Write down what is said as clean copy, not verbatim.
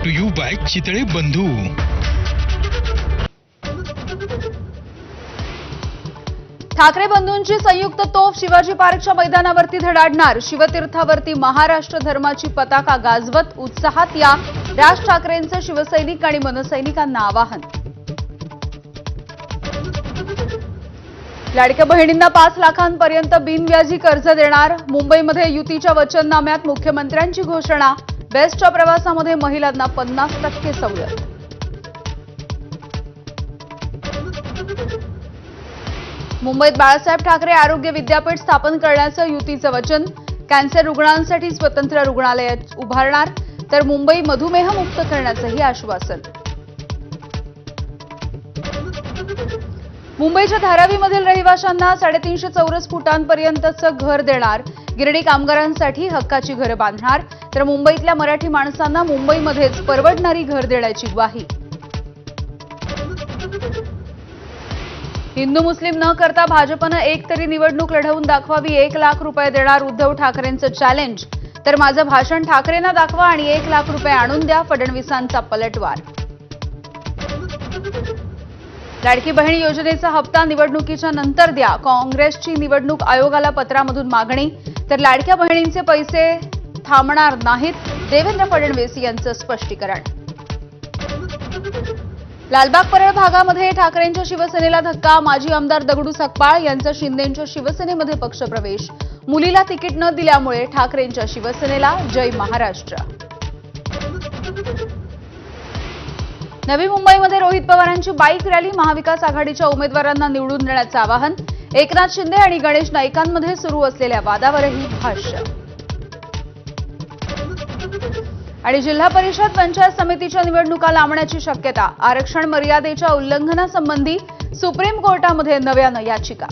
To you bye Chitale बंधू। ठाकरे बंधूंची संयुक्त तोफ शिवाजी पार्कच्या मैदानावरती धडाडणार। शिवतीर्थावरती महाराष्ट्र धर्माची पताका गाजवत उत्साहात या राज ठाकरेंचं शिवसैनिक आणि मनसैनिकांना आवाहन। लाडक्या बहिणींना 5 लाखांपर्यंत बिनव्याजी कर्ज देणार। मुंबईमध्ये युतीच्या वचननाम्यात मुख्यमंत्र्यांची घोषणा। बेस्टच्या प्रवासामध्ये महिलांना 50% सवलत। मुंबईत बाळासाहेब ठाकरे आरोग्य विद्यापीठ स्थापन करण्याचं युतीचं वचन। कॅन्सर रुग्णांसाठी स्वतंत्र रुग्णालय उभारणार, तर मुंबई मधुमेहमुक्त करण्याचंही आश्वासन। मुंबईच्या धारावीमधील रहिवाशांना 350 चौरस फुटांपर्यंतचं घर देणार। गिरणी कामगारांसाठी हक्काची घरं बांधणार, तर मुंबईतल्या मराठी माणसांना मुंबईमध्येच परवडणारी घर देण्याची ग्वाही। हिंदू मुस्लिम न करता भाजपनं एक तरी निवडणूक लढवून दाखवावी। 1 लाख रुपये देणार उद्धव ठाकरेंचं चॅलेंज, तर माझं भाषण ठाकरेंना दाखवा आणि 1 लाख रुपये आणून द्या, फडणवीसांचा पलटवार। लाडकी बहीण योजनेचा हप्ता निवडणुकीच्या नंतर द्या, काँग्रेसची निवडणूक आयोगाला पत्रामधून मागणी। तर लाडक्या बहिणींचे पैसे थांबणार नाहीत, देवेंद्र फडणवीस यांचं स्पष्टीकरण। लालबाग परळ भागामध्ये ठाकरेंच्या शिवसेनेला धक्का। माजी आमदार दगडू सकपाळ यांचा शिंदेंच्या शिवसेनेमध्ये पक्षप्रवेश। मुलीला तिकीट न दिल्यामुळे ठाकरेंच्या शिवसेनेला जय महाराष्ट्र। नवी मुंबईमध्ये रोहित पवारांची बाईक रॅली। महाविकास आघाडीच्या उमेदवारांना निवडून देण्याचं आवाहन। एकनाथ शिंदे आणि गणेश नाईकांमध्ये सुरू असलेल्या वादावरही भाष्य। आणि जिल्हा परिषद पंचायत समितीच्या निवडणुका लांबण्याची शक्यता। आरक्षण मर्यादेच्या उल्लंघनासंबंधी सुप्रीम कोर्टामध्ये नव्यानं याचिका।